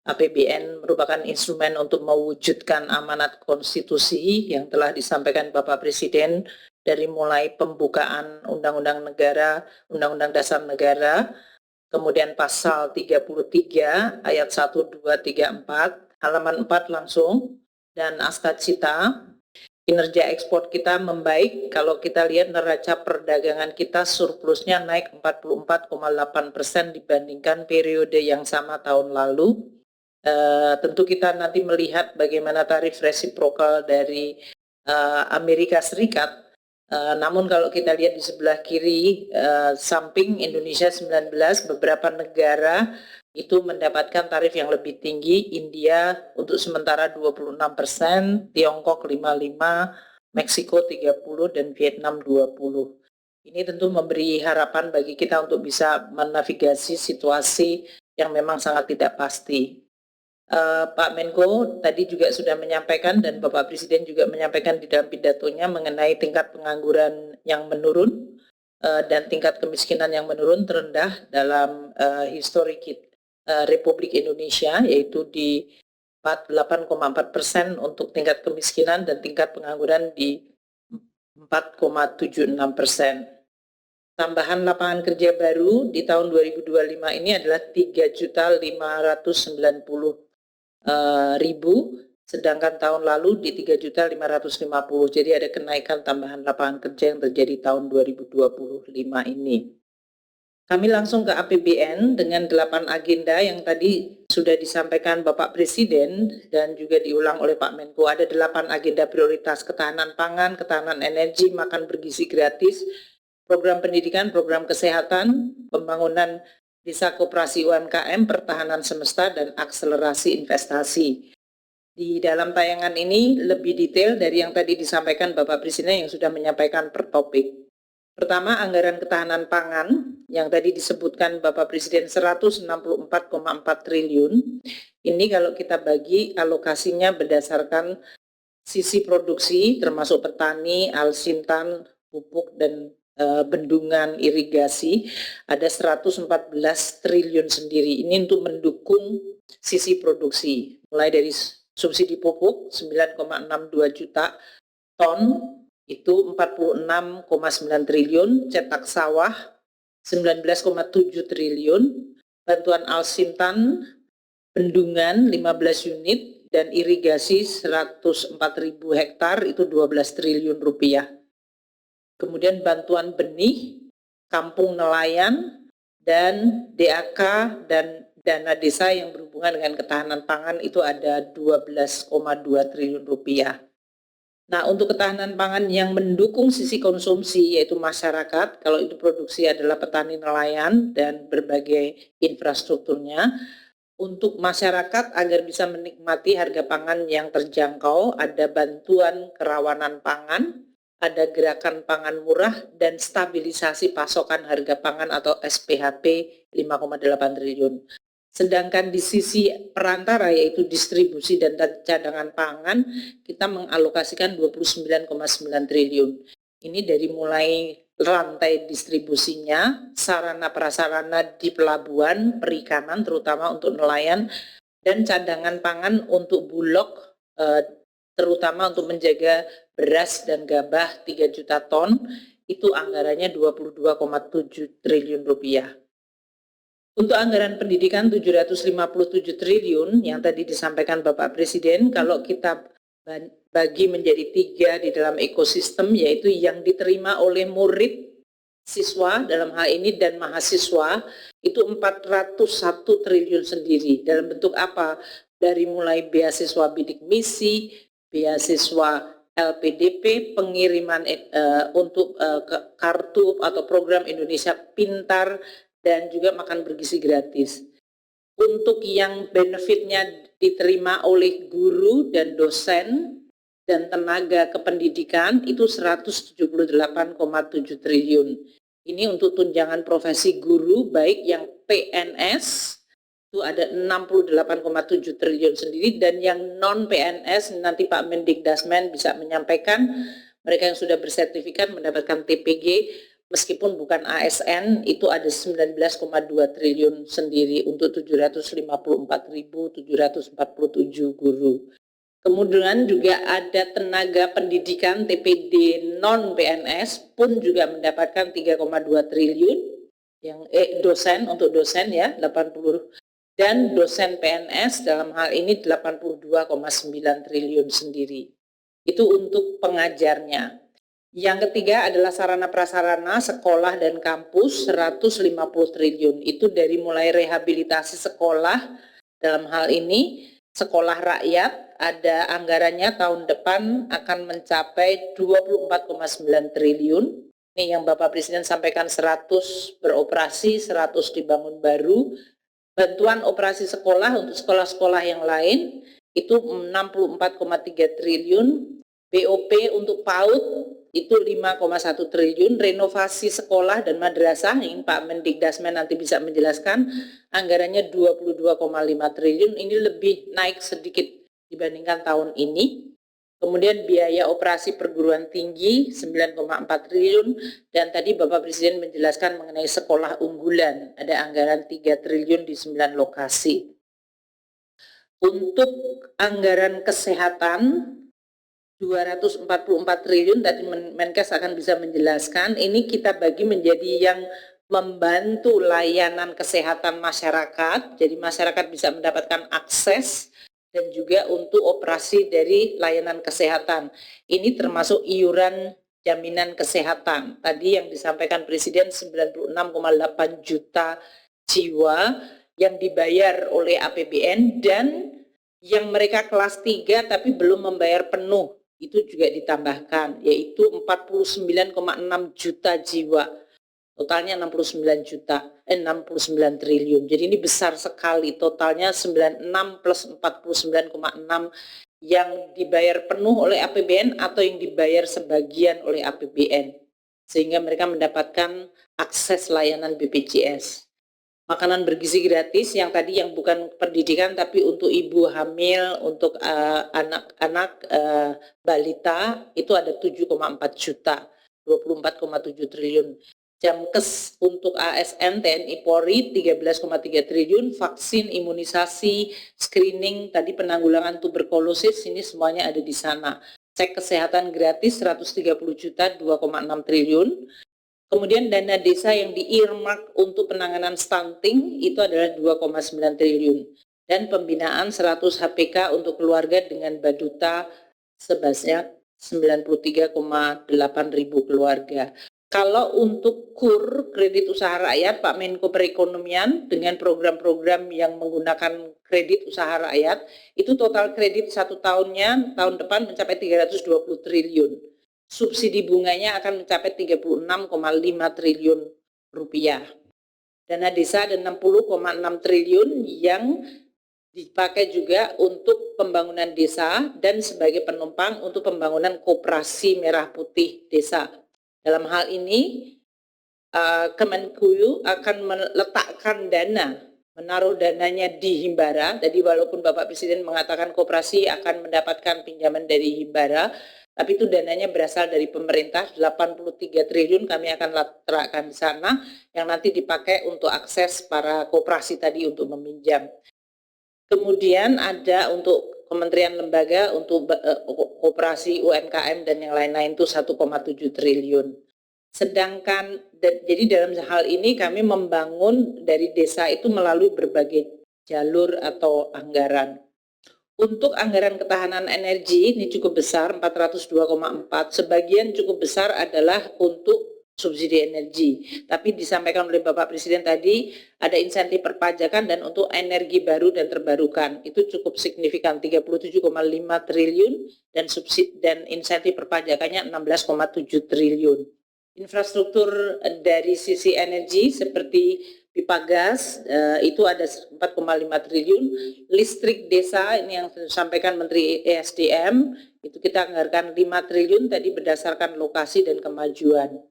APBN merupakan instrumen untuk mewujudkan amanat konstitusi yang telah disampaikan Bapak Presiden dari mulai pembukaan Undang-Undang Negara, Undang-Undang Dasar Negara, kemudian pasal 33 ayat 1, 2, 3, 4, halaman 4 langsung, dan Akta Cita. Kinerja ekspor kita membaik. Kalau kita lihat neraca perdagangan kita surplusnya naik 44,8% dibandingkan periode yang sama tahun lalu. Tentu kita nanti melihat bagaimana tarif resiprokal dari Amerika Serikat. Namun kalau kita lihat di sebelah kiri samping Indonesia 19, beberapa negara itu mendapatkan tarif yang lebih tinggi. India untuk sementara 26%, Tiongkok 55%, Meksiko 30%, dan Vietnam 20%. Ini tentu memberi harapan bagi kita untuk bisa menavigasi situasi yang memang sangat tidak pasti. Pak Menko tadi juga sudah menyampaikan dan Bapak Presiden juga menyampaikan di dalam pidatonya mengenai tingkat pengangguran yang menurun dan tingkat kemiskinan yang menurun terendah dalam histori Republik Indonesia, yaitu di 48,4% untuk tingkat kemiskinan dan tingkat pengangguran di 4,76%. Tambahan lapangan kerja baru di tahun 2025 ini adalah 3.590.000, sedangkan tahun lalu di 3.550.000. Jadi ada kenaikan tambahan lapangan kerja yang terjadi tahun 2025 ini. Kami langsung ke APBN dengan 8 agenda yang tadi sudah disampaikan Bapak Presiden dan juga diulang oleh Pak Menko. Ada 8 agenda prioritas: ketahanan pangan, ketahanan energi, makan bergizi gratis, program pendidikan, program kesehatan, pembangunan desa koperasi UMKM, pertahanan semesta, dan akselerasi investasi. Di dalam tayangan ini lebih detail dari yang tadi disampaikan Bapak Presiden yang sudah menyampaikan per topik. Pertama, anggaran ketahanan pangan yang tadi disebutkan Bapak Presiden 164,4 triliun. Ini kalau kita bagi alokasinya berdasarkan sisi produksi termasuk petani, alsintan, pupuk, dan bendungan irigasi, ada 114 triliun sendiri. Ini untuk mendukung sisi produksi, mulai dari subsidi pupuk 9,62 juta ton, itu 46,9 triliun, cetak sawah 19,7 triliun, bantuan alsintan, bendungan 15 unit, dan irigasi 104.000 hektar, itu 12 triliun rupiah. Kemudian bantuan benih, kampung nelayan, dan DAK dan dana desa yang berhubungan dengan ketahanan pangan itu ada 12,2 triliun rupiah. Nah, untuk ketahanan pangan yang mendukung sisi konsumsi yaitu masyarakat, kalau itu produksi adalah petani nelayan dan berbagai infrastrukturnya, untuk masyarakat agar bisa menikmati harga pangan yang terjangkau, ada bantuan kerawanan pangan, ada gerakan pangan murah, dan stabilisasi pasokan harga pangan atau SPHP 5,8 triliun. Sedangkan di sisi perantara yaitu distribusi dan cadangan pangan, kita mengalokasikan 29,9 triliun. Ini dari mulai rantai distribusinya, sarana prasarana di pelabuhan, perikanan terutama untuk nelayan, dan cadangan pangan untuk bulog terutama untuk menjaga beras dan gabah 3 juta ton, itu anggarannya 22,7 triliun rupiah. Untuk anggaran pendidikan 757 triliun yang tadi disampaikan Bapak Presiden, kalau kita bagi menjadi 3 di dalam ekosistem, yaitu yang diterima oleh murid, siswa dalam hal ini, dan mahasiswa, itu 401 triliun sendiri. Dalam bentuk apa? Dari mulai beasiswa bidik misi, beasiswa LPDP, pengiriman untuk kartu atau program Indonesia Pintar, dan juga makan bergizi gratis. Untuk yang benefitnya diterima oleh guru dan dosen dan tenaga kependidikan itu 178,7 triliun. Ini untuk tunjangan profesi guru, baik yang PNS itu ada 68,7 triliun sendiri, dan yang non PNS nanti Pak Mendikdasmen bisa menyampaikan, mereka yang sudah bersertifikat mendapatkan TPG meskipun bukan ASN, itu ada 19,2 triliun sendiri untuk 754.747 guru. Kemudian juga ada tenaga pendidikan TPD non PNS pun juga mendapatkan 3,2 triliun yang dosen untuk dosen ya 80 dan dosen PNS dalam hal ini 82,9 triliun sendiri. Itu untuk pengajarnya. Yang ketiga adalah sarana prasarana sekolah dan kampus 150 triliun. Itu dari mulai rehabilitasi sekolah, dalam hal ini sekolah rakyat ada anggarannya tahun depan akan mencapai 24,9 triliun. Ini yang Bapak Presiden sampaikan 100 beroperasi, 100 dibangun baru. Bantuan operasi sekolah untuk sekolah-sekolah yang lain itu 64,3 triliun. BOP untuk PAUD itu 5,1 triliun, renovasi sekolah dan madrasah, ini Pak Mendikdasmen nanti bisa menjelaskan, anggarannya 22,5 triliun, ini lebih naik sedikit dibandingkan tahun ini. Kemudian biaya operasi perguruan tinggi 9,4 triliun, dan tadi Bapak Presiden menjelaskan mengenai sekolah unggulan, ada anggaran 3 triliun di 9 lokasi. Untuk anggaran kesehatan 244 triliun, tadi Menkes akan bisa menjelaskan, ini kita bagi menjadi yang membantu layanan kesehatan masyarakat, jadi masyarakat bisa mendapatkan akses, dan juga untuk operasi dari layanan kesehatan. Ini termasuk iuran jaminan kesehatan. Tadi yang disampaikan Presiden 96,8 juta jiwa yang dibayar oleh APBN, dan yang mereka kelas 3 tapi belum membayar penuh, itu juga ditambahkan, yaitu 49,6 juta jiwa. Totalnya 69 triliun. Jadi ini besar sekali. Totalnya 96 plus 49,6 yang dibayar penuh oleh APBN atau yang dibayar sebagian oleh APBN. Sehingga mereka mendapatkan akses layanan BPJS. Makanan bergizi gratis yang tadi yang bukan pendidikan tapi untuk ibu hamil, untuk anak-anak balita itu ada 7,4 juta, 24,7 triliun. Jamkes untuk ASN, TNI Polri 13,3 triliun, vaksin, imunisasi, screening, tadi penanggulangan tuberkulosis, ini semuanya ada di sana. Cek kesehatan gratis 130 juta, 2,6 triliun. Kemudian dana desa yang di-earmark untuk penanganan stunting itu adalah 2,9 triliun. Dan pembinaan 100 HPK untuk keluarga dengan baduta sebanyak 93,8 ribu keluarga. Kalau untuk KUR, kredit usaha rakyat, Pak Menko Perekonomian dengan program-program yang menggunakan kredit usaha rakyat, itu total kredit 1 tahunnya, tahun depan mencapai 320 triliun. Subsidi bunganya akan mencapai 36,5 triliun rupiah. Dana desa ada 60,6 triliun yang dipakai juga untuk pembangunan desa dan sebagai penumpang untuk pembangunan koperasi merah putih desa. Dalam hal ini Kemenkuyu akan meletakkan dana, menaruh dananya di Himbara. Jadi walaupun Bapak Presiden mengatakan koperasi akan mendapatkan pinjaman dari Himbara, tapi itu dananya berasal dari pemerintah, 83 triliun kami akan letakkan di sana, yang nanti dipakai untuk akses para koperasi tadi untuk meminjam. Kemudian ada untuk kementerian lembaga, untuk koperasi UMKM dan yang lain-lain itu 1,7 triliun. Sedangkan, jadi dalam hal ini kami membangun dari desa itu melalui berbagai jalur atau anggaran. Untuk anggaran ketahanan energi ini cukup besar, 402,4. Sebagian cukup besar adalah untuk subsidi energi. Tapi disampaikan oleh Bapak Presiden tadi ada insentif perpajakan dan untuk energi baru dan terbarukan. Itu cukup signifikan, 37,5 triliun dan subsidi dan insentif perpajakannya 16,7 triliun. Infrastruktur dari sisi energi seperti pipa gas itu ada 4,5 triliun, listrik desa ini yang disampaikan Menteri ESDM itu kita anggarkan 5 triliun tadi berdasarkan lokasi dan kemajuan.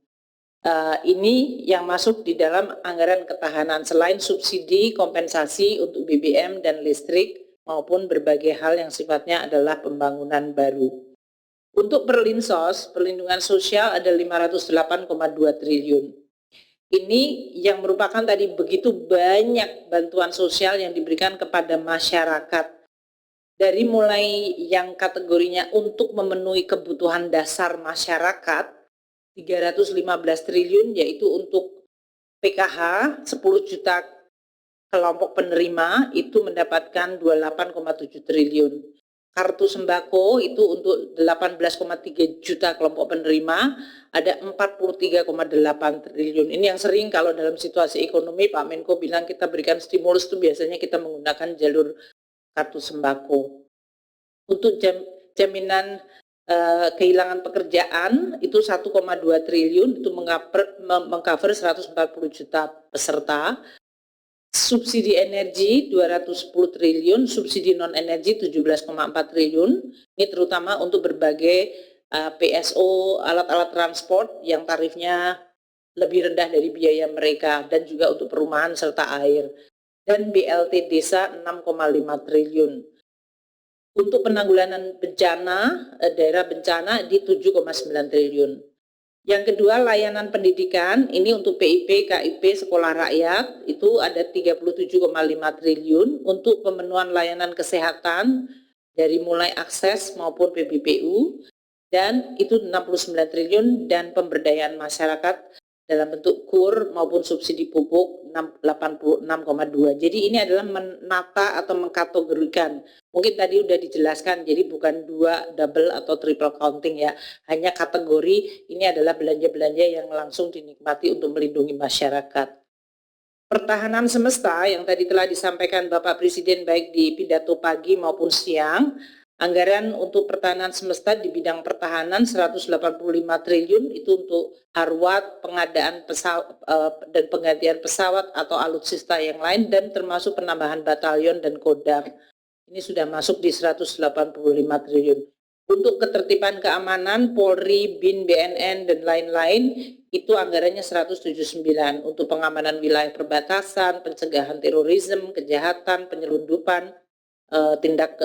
Ini yang masuk di dalam anggaran ketahanan selain subsidi kompensasi untuk BBM dan listrik maupun berbagai hal yang sifatnya adalah pembangunan baru. Untuk Perlinsos, perlindungan sosial ada 508,2 triliun. Ini yang merupakan tadi begitu banyak bantuan sosial yang diberikan kepada masyarakat. Dari mulai yang kategorinya untuk memenuhi kebutuhan dasar masyarakat, 315 triliun yaitu untuk PKH, 10 juta kelompok penerima itu mendapatkan 28,7 triliun. Kartu sembako itu untuk 18,3 juta kelompok penerima ada 43,8 triliun. Ini yang sering kalau dalam situasi ekonomi Pak Menko bilang kita berikan stimulus itu biasanya kita menggunakan jalur kartu sembako. Untuk jaminan kehilangan pekerjaan itu 1,2 triliun itu mengcover 140 juta peserta. Subsidi energi 210 triliun, subsidi non-energi 17,4 triliun. Ini terutama untuk berbagai PSO, alat-alat transport yang tarifnya lebih rendah dari biaya mereka, dan juga untuk perumahan serta air. Dan BLT desa 6,5 triliun. Untuk penanggulangan bencana, daerah bencana di 7,9 triliun. Yang kedua, layanan pendidikan, ini untuk PIP, KIP, sekolah rakyat, itu ada 37,5 triliun, untuk pemenuhan layanan kesehatan, dari mulai akses maupun PBPU, dan itu 69 triliun, dan pemberdayaan masyarakat dalam bentuk KUR maupun subsidi pupuk 86,2. Jadi ini adalah menata atau mengkategorikan. Mungkin tadi sudah dijelaskan, jadi bukan double atau triple counting ya. Hanya kategori ini adalah belanja-belanja yang langsung dinikmati untuk melindungi masyarakat. Pertahanan semesta yang tadi telah disampaikan Bapak Presiden baik di pidato pagi maupun siang, anggaran untuk pertahanan semesta di bidang pertahanan 185 triliun itu untuk harwat, pengadaan pesawat dan penggantian pesawat atau alutsista yang lain, dan termasuk penambahan batalion dan kodam. Ini sudah masuk di 185 triliun. Untuk ketertiban keamanan, Polri, BIN, BNN, dan lain-lain, itu anggarannya 179. Untuk pengamanan wilayah perbatasan, pencegahan terorisme, kejahatan, penyelundupan, tindak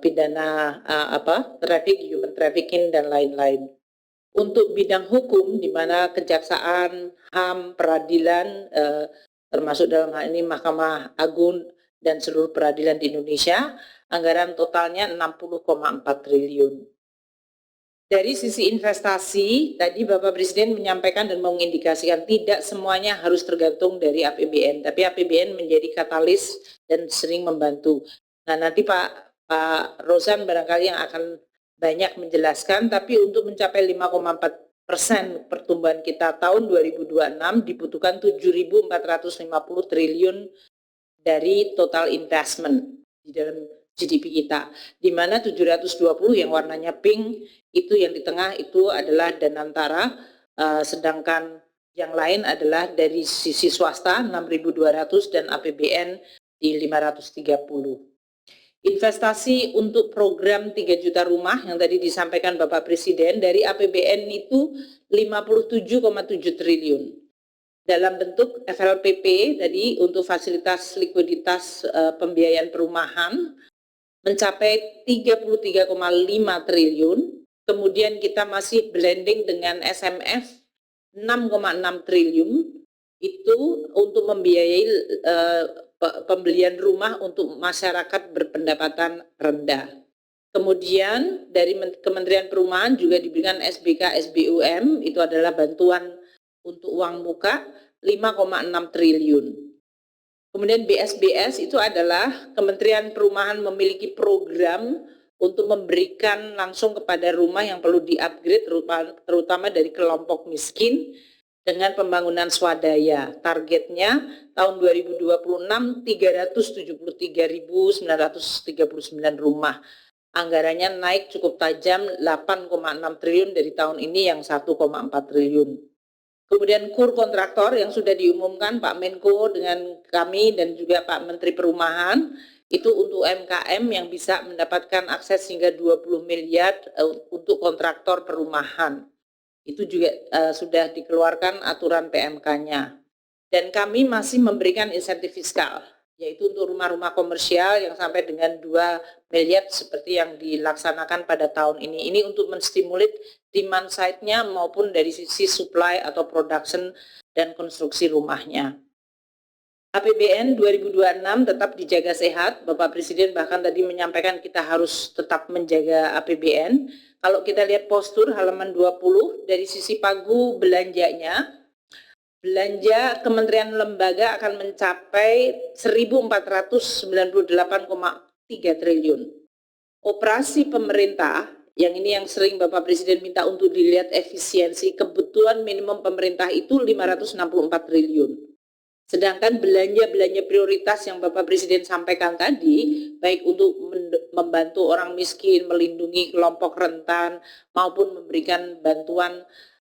pidana human trafficking, dan lain-lain. Untuk bidang hukum, di mana kejaksaan, HAM, peradilan, termasuk dalam hal ini Mahkamah Agung dan seluruh peradilan di Indonesia, anggaran totalnya 60,4 triliun. Dari sisi investasi, tadi Bapak Presiden menyampaikan dan mengindikasikan tidak semuanya harus tergantung dari APBN, tapi APBN menjadi katalis dan sering membantu. Nah, nanti Pak Rozan barangkali yang akan banyak menjelaskan, tapi untuk mencapai 5,4% pertumbuhan kita tahun 2026 dibutuhkan 7.450 triliun dari total investment di dalam GDP kita, di mana 720 yang warnanya pink itu yang di tengah itu adalah Danantara, sedangkan yang lain adalah dari sisi swasta 6.200 dan APBN di 530. Investasi untuk program 3 juta rumah yang tadi disampaikan Bapak Presiden dari APBN itu 57,7 triliun. Dalam bentuk FLPP tadi untuk fasilitas likuiditas pembiayaan perumahan mencapai 33,5 triliun, kemudian kita masih blending dengan SMF 6,6 triliun, itu untuk membiayai pembelian rumah untuk masyarakat berpendapatan rendah. Kemudian dari Kementerian Perumahan juga diberikan SBK SBUM, itu adalah bantuan untuk uang muka 5,6 triliun. Kemudian BSBS itu adalah Kementerian Perumahan memiliki program untuk memberikan langsung kepada rumah yang perlu di-upgrade terutama dari kelompok miskin dengan pembangunan swadaya. Targetnya tahun 2026 373.939 rumah. Anggarannya naik cukup tajam 8,6 triliun dari tahun ini yang 1,4 triliun. Kemudian KUR kontraktor yang sudah diumumkan Pak Menko dengan kami dan juga Pak Menteri Perumahan, itu untuk UMKM yang bisa mendapatkan akses hingga 20 miliar untuk kontraktor perumahan. Itu juga sudah dikeluarkan aturan PMK-nya. Dan kami masih memberikan insentif fiskal yaitu untuk rumah-rumah komersial yang sampai dengan 2 miliar seperti yang dilaksanakan pada tahun ini. Ini untuk menstimulir demand side-nya maupun dari sisi supply atau production dan konstruksi rumahnya. APBN 2026 tetap dijaga sehat. Bapak Presiden bahkan tadi menyampaikan kita harus tetap menjaga APBN. Kalau kita lihat postur halaman 20 dari sisi pagu belanjanya, belanja kementerian lembaga akan mencapai 1.498,3 triliun. Operasi pemerintah, yang ini yang sering Bapak Presiden minta untuk dilihat efisiensi, kebutuhan minimum pemerintah itu 564 triliun. Sedangkan belanja-belanja prioritas yang Bapak Presiden sampaikan tadi, baik untuk membantu orang miskin, melindungi kelompok rentan, maupun memberikan bantuan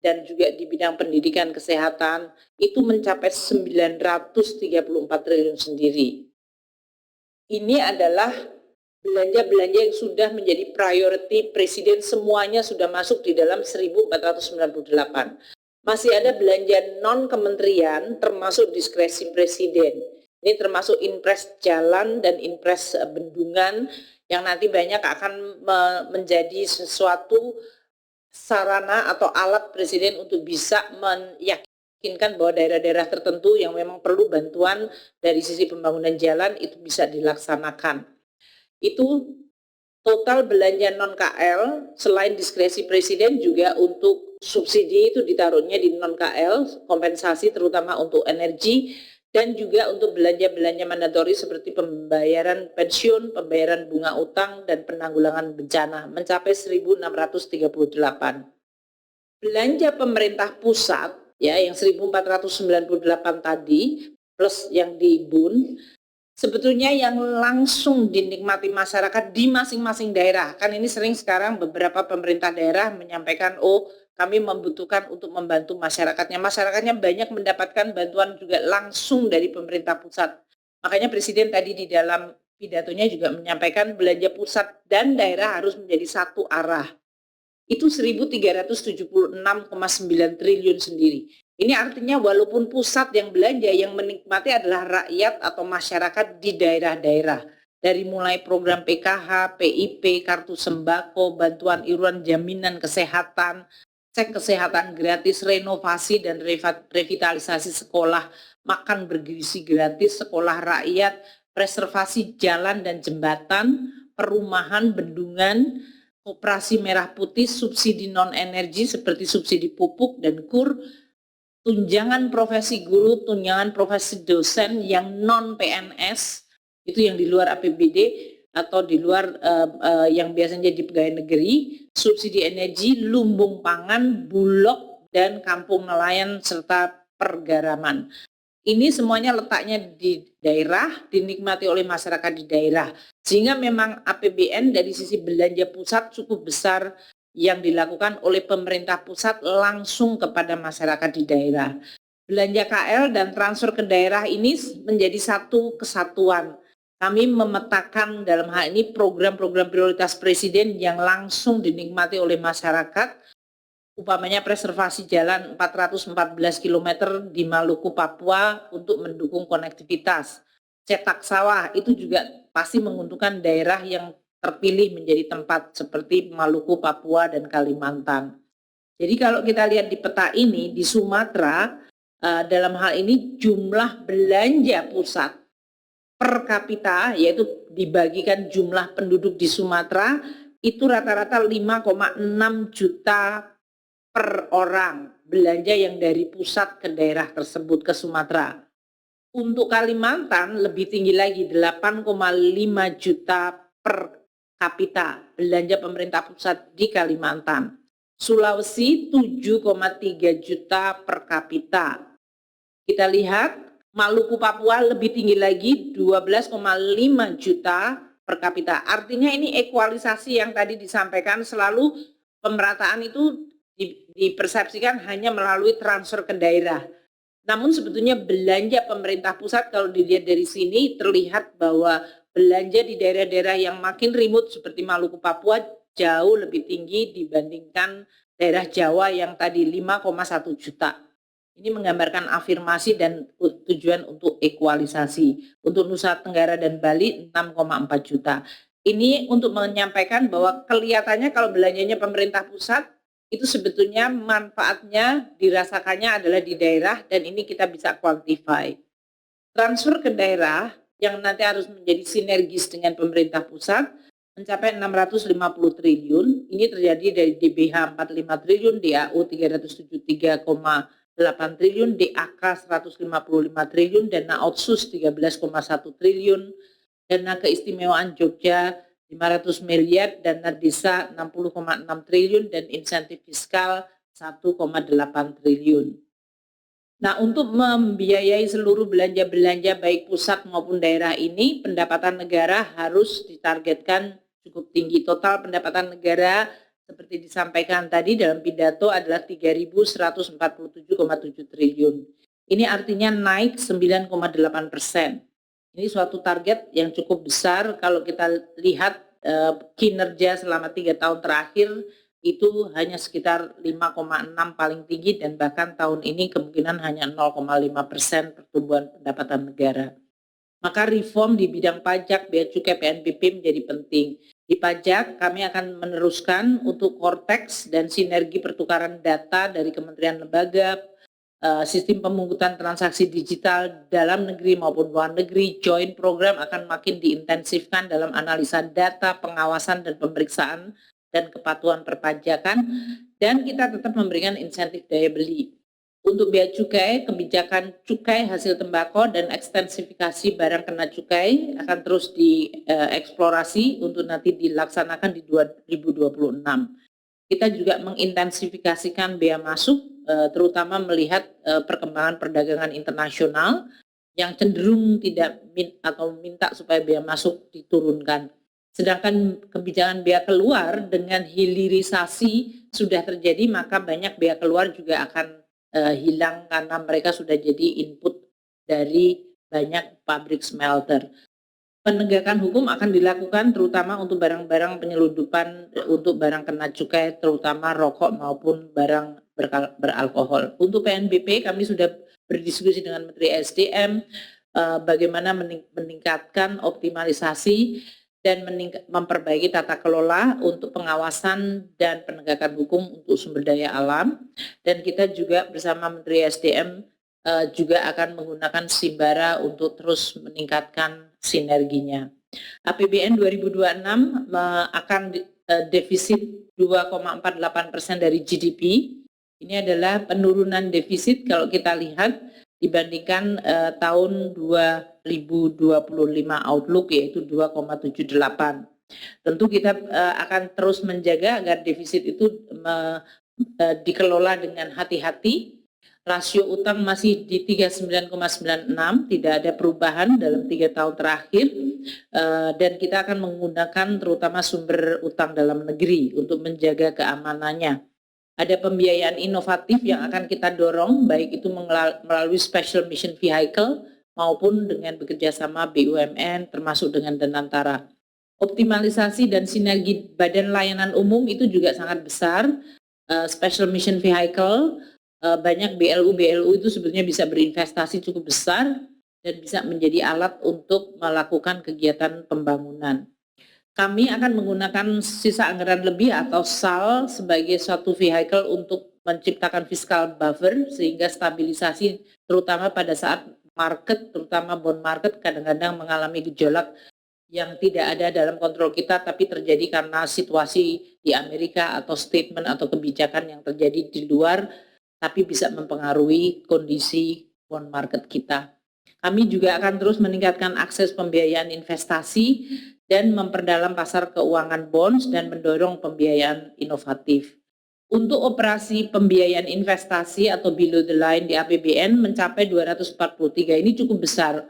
dan juga di bidang pendidikan kesehatan, itu mencapai 934 triliun sendiri. Ini adalah belanja-belanja yang sudah menjadi priority Presiden, semuanya sudah masuk di dalam 1.498. Masih ada belanja non-kementerian termasuk diskresi Presiden. Ini termasuk impres jalan dan impres bendungan yang nanti banyak akan menjadi sesuatu sarana atau alat Presiden untuk bisa meyakinkan bahwa daerah-daerah tertentu yang memang perlu bantuan dari sisi pembangunan jalan itu bisa dilaksanakan. Itu total belanja non-KL selain diskresi Presiden juga untuk subsidi itu ditaruhnya di non-KL, kompensasi terutama untuk energi, dan juga untuk belanja-belanja mandatori seperti pembayaran pensiun, pembayaran bunga utang, dan penanggulangan bencana mencapai 1.638. Belanja pemerintah pusat ya yang 1.498 tadi plus yang di BUN sebetulnya yang langsung dinikmati masyarakat di masing-masing daerah. Kan ini sering sekarang beberapa pemerintah daerah menyampaikan, oh kami membutuhkan untuk membantu masyarakatnya. Masyarakatnya banyak mendapatkan bantuan juga langsung dari pemerintah pusat. Makanya Presiden tadi di dalam pidatonya juga menyampaikan belanja pusat dan daerah harus menjadi satu arah. Itu 1.376,9 triliun sendiri. Ini artinya walaupun pusat yang belanja, yang menikmati adalah rakyat atau masyarakat di daerah-daerah. Dari mulai program PKH, PIP, kartu sembako, bantuan iuran jaminan kesehatan, cek kesehatan gratis, renovasi dan revitalisasi sekolah, makan bergizi gratis, sekolah rakyat, preservasi jalan dan jembatan, perumahan, bendungan, operasi merah putih, subsidi non-energi seperti subsidi pupuk dan KUR, tunjangan profesi guru, tunjangan profesi dosen yang non-PNS, itu yang di luar APBD atau di luar yang biasanya di pegawai negeri, subsidi energi, lumbung pangan, bulog, dan kampung nelayan serta pergaraman. Ini semuanya letaknya di daerah, dinikmati oleh masyarakat di daerah. Sehingga memang APBN dari sisi belanja pusat cukup besar yang dilakukan oleh pemerintah pusat langsung kepada masyarakat di daerah. Belanja KL dan transfer ke daerah ini menjadi satu kesatuan. Kami memetakan dalam hal ini program-program prioritas Presiden yang langsung dinikmati oleh masyarakat, upamanya preservasi jalan 414 km di Maluku, Papua untuk mendukung konektivitas. Cetak sawah itu juga pasti menguntungkan daerah yang terpilih menjadi tempat seperti Maluku, Papua, dan Kalimantan. Jadi kalau kita lihat di peta ini, di Sumatera, dalam hal ini jumlah belanja pusat per kapita, yaitu dibagikan jumlah penduduk di Sumatera, itu rata-rata 5,6 juta per orang belanja yang dari pusat ke daerah tersebut ke Sumatera. Untuk Kalimantan lebih tinggi lagi, 8,5 juta per kapita belanja pemerintah pusat di Kalimantan. Sulawesi 7,3 juta per kapita. Kita lihat Maluku, Papua lebih tinggi lagi, 12,5 juta per kapita. Artinya ini ekualisasi yang tadi disampaikan, selalu pemerataan itu dipersepsikan hanya melalui transfer ke daerah. Namun sebetulnya belanja pemerintah pusat kalau dilihat dari sini terlihat bahwa belanja di daerah-daerah yang makin remote seperti Maluku, Papua jauh lebih tinggi dibandingkan daerah Jawa yang tadi 5,1 juta. Ini menggambarkan afirmasi dan tujuan untuk ekualisasi. Untuk Nusa Tenggara dan Bali 6,4 juta. Ini untuk menyampaikan bahwa kelihatannya kalau belanjanya pemerintah pusat itu sebetulnya manfaatnya dirasakannya adalah di daerah dan ini kita bisa quantify. Transfer ke daerah yang nanti harus menjadi sinergis dengan pemerintah pusat mencapai 650 triliun. Ini terjadi dari DBH 45 triliun, DAU 373,8 triliun, DAK 155 triliun, dana otsus 13,1 triliun, dana keistimewaan Jogja 500 miliar, dana desa 60,6 triliun, dan insentif fiskal 1,8 triliun. Nah, untuk membiayai seluruh belanja-belanja baik pusat maupun daerah ini, pendapatan negara harus ditargetkan cukup tinggi. Total pendapatan negara seperti disampaikan tadi dalam pidato adalah 3.147,7 triliun. Ini artinya naik 9,8%. Ini suatu target yang cukup besar kalau kita lihat kinerja selama 3 tahun terakhir itu hanya sekitar 5,6 paling tinggi dan bahkan tahun ini kemungkinan hanya 0,5% pertumbuhan pendapatan negara. Maka reform di bidang pajak, bea cukai, PNBP menjadi penting. Di pajak kami akan meneruskan untuk Cortex dan sinergi pertukaran data dari kementerian lembaga, sistem pemungutan transaksi digital dalam negeri maupun luar negeri. Joint program akan makin diintensifkan dalam analisa data, pengawasan dan pemeriksaan dan kepatuhan perpajakan, dan kita tetap memberikan insentif daya beli. Untuk bea cukai, kebijakan cukai hasil tembakau dan ekstensifikasi barang kena cukai akan terus dieksplorasi untuk nanti dilaksanakan di 2026. Kita juga mengintensifikasikan bea masuk, terutama melihat perkembangan perdagangan internasional yang cenderung tidak minta supaya bea masuk diturunkan. Sedangkan kebijakan bea keluar dengan hilirisasi sudah terjadi, maka banyak bea keluar juga akan hilang karena mereka sudah jadi input dari banyak pabrik smelter. Penegakan hukum akan dilakukan terutama untuk barang-barang penyelundupan untuk barang kena cukai, terutama rokok maupun barang beralkohol. Untuk PNBP kami sudah berdiskusi dengan Menteri SDM bagaimana meningkatkan optimalisasi dan memperbaiki tata kelola untuk pengawasan dan penegakan hukum untuk sumber daya alam. Dan kita juga bersama Menteri SDM juga akan menggunakan Simbara untuk terus meningkatkan sinerginya. APBN 2026 akan defisit 2,48% dari GDP. Ini adalah penurunan defisit kalau kita lihat dibandingkan tahun 2025 outlook yaitu 2,78. Tentu kita akan terus menjaga agar defisit itu dikelola dengan hati-hati. Rasio utang masih di 39,96, tidak ada perubahan dalam 3 tahun terakhir, dan kita akan menggunakan terutama sumber utang dalam negeri untuk menjaga keamanannya. Ada pembiayaan inovatif yang akan kita dorong, baik itu melalui Special Mission Vehicle maupun dengan bekerjasama BUMN termasuk dengan Danantara. Optimalisasi dan sinergi badan layanan umum itu juga sangat besar. Special Mission Vehicle, banyak BLU itu sebetulnya bisa berinvestasi cukup besar dan bisa menjadi alat untuk melakukan kegiatan pembangunan. Kami akan menggunakan sisa anggaran lebih atau SAL sebagai suatu vehicle untuk menciptakan fiscal buffer sehingga stabilisasi terutama pada saat market, terutama bond market kadang-kadang mengalami gejolak yang tidak ada dalam kontrol kita tapi terjadi karena situasi di Amerika atau statement atau kebijakan yang terjadi di luar tapi bisa mempengaruhi kondisi bond market kita. Kami juga akan terus meningkatkan akses pembiayaan investasi dan memperdalam pasar keuangan bonds dan mendorong pembiayaan inovatif. Untuk operasi pembiayaan investasi atau below the line di APBN mencapai 243, ini cukup besar.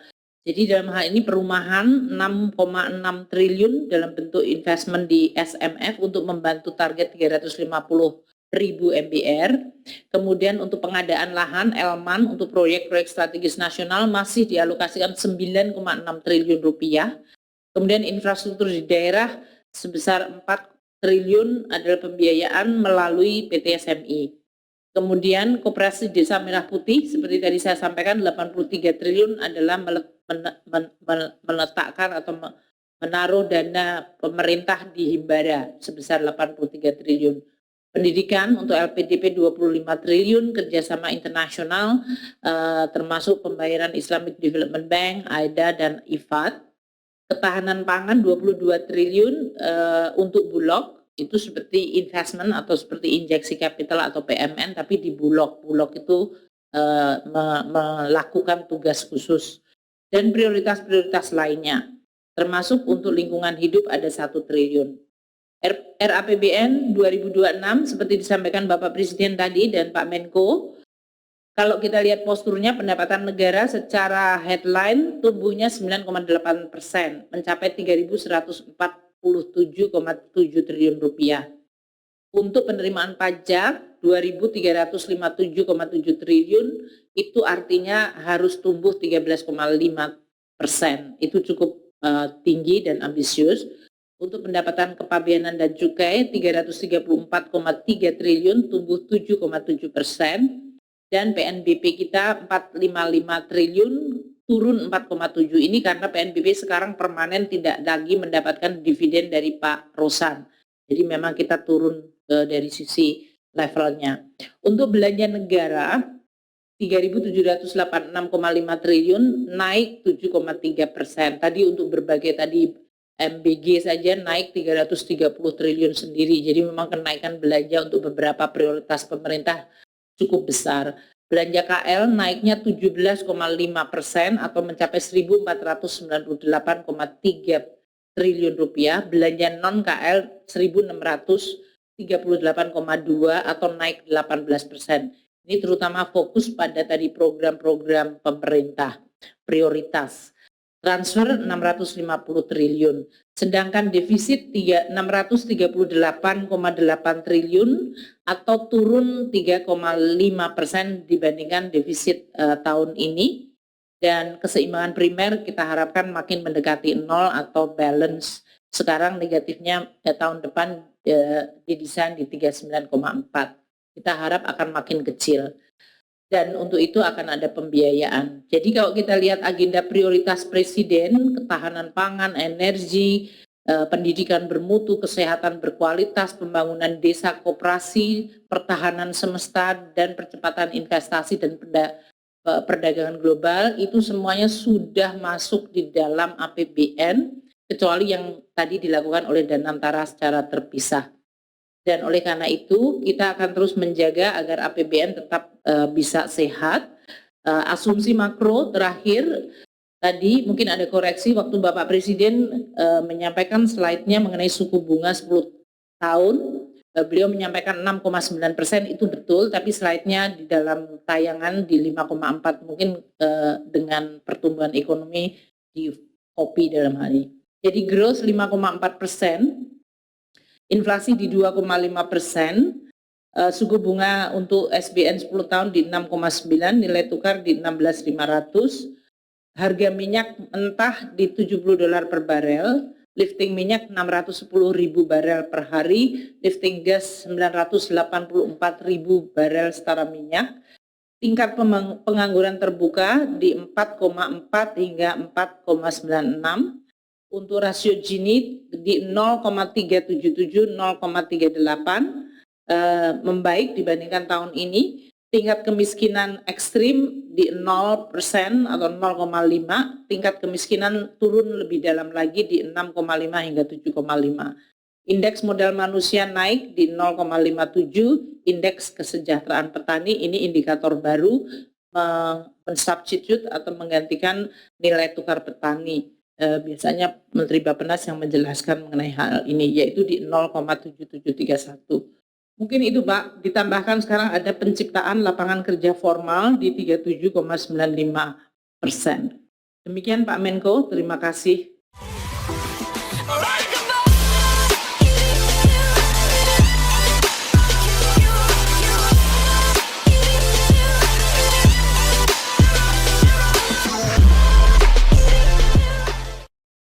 Jadi dalam hal ini perumahan 6,6 triliun dalam bentuk investment di SMF untuk membantu target 350.000 MBR. Kemudian untuk pengadaan lahan Elman untuk proyek-proyek strategis nasional masih dialokasikan 9,6 triliun rupiah. Kemudian infrastruktur di daerah sebesar 4 triliun adalah pembiayaan melalui PT SMI. Kemudian koperasi Desa Merah Putih seperti tadi saya sampaikan 83 triliun adalah meletakkan atau menaruh dana pemerintah di Himbara sebesar 83 triliun. Pendidikan untuk LPDP 25 triliun, kerjasama internasional termasuk pembayaran Islamic Development Bank, AIDA dan IFAD. Ketahanan pangan 22 triliun untuk Bulog, itu seperti investment atau seperti injeksi kapital atau PMN, tapi di Bulog. Bulog itu melakukan tugas khusus. Dan prioritas-prioritas lainnya, termasuk untuk lingkungan hidup ada 1 triliun. RAPBN 2026 seperti disampaikan Bapak Presiden tadi dan Pak Menko, kalau kita lihat posturnya pendapatan negara secara headline tumbuhnya 9,8%, mencapai 3.147,7 triliun rupiah. Untuk penerimaan pajak 2.357,7 triliun, itu artinya harus tumbuh 13,5%. Itu cukup tinggi dan ambisius. Untuk pendapatan kepabeanan dan cukai 334,3 triliun, tumbuh 7,7%. Dan PNBP kita 455 triliun, turun 4,7. Ini karena PNBP sekarang permanen tidak lagi mendapatkan dividen dari Pak Rosan. Jadi memang kita turun dari sisi levelnya. Untuk belanja negara 3.786,5 triliun, naik 7,3%. Tadi untuk berbagai tadi MBG saja naik 330 triliun sendiri. Jadi memang kenaikan belanja untuk beberapa prioritas pemerintah cukup besar. Belanja KL naiknya 17,5% atau mencapai 1.498,3 triliun rupiah. Belanja non KL 1.638,2 atau naik 18%. Ini terutama fokus pada tadi program-program pemerintah prioritas. Transfer 650 triliun, sedangkan defisit 638,8 triliun atau turun 3,5% dibandingkan defisit tahun ini. Dan keseimbangan primer kita harapkan makin mendekati 0 atau balance. Sekarang negatifnya tahun depan didesain di 39,4. Kita harap akan makin kecil. Dan untuk itu akan ada pembiayaan. Jadi kalau kita lihat agenda prioritas Presiden, ketahanan pangan, energi, pendidikan bermutu, kesehatan berkualitas, pembangunan desa koperasi, pertahanan semesta, dan percepatan investasi dan perdagangan global, itu semuanya sudah masuk di dalam APBN, kecuali yang tadi dilakukan oleh Danantara secara terpisah. Dan oleh karena itu kita akan terus menjaga agar APBN tetap bisa sehat. Asumsi makro terakhir tadi mungkin ada koreksi waktu Bapak Presiden menyampaikan slide-nya mengenai suku bunga 10 tahun. Beliau menyampaikan 6,9%, itu betul, tapi slide-nya di dalam tayangan di 5,4, mungkin dengan pertumbuhan ekonomi di copy dalam hal ini. Jadi growth 5,4%. Inflasi di 2,5%, suku bunga untuk SBN 10 tahun di 6,9, nilai tukar di 16.500, harga minyak mentah di $70 per barel, lifting minyak 610.000 barel per hari, lifting gas 984.000 barel setara minyak, tingkat pengangguran terbuka di 4,4 hingga 4,96, untuk rasio Gini di 0,377, 0,38, membaik dibandingkan tahun ini. Tingkat kemiskinan ekstrim di 0% atau 0,5, tingkat kemiskinan turun lebih dalam lagi di 6,5 hingga 7,5. Indeks modal manusia naik di 0,57, indeks kesejahteraan petani, ini indikator baru mensubstitute atau menggantikan nilai tukar petani. Biasanya Menteri Bappenas yang menjelaskan mengenai hal ini, yaitu di 0,7731. Mungkin itu Pak, ditambahkan sekarang ada penciptaan lapangan kerja formal di 37,95%. Demikian Pak Menko, terima kasih.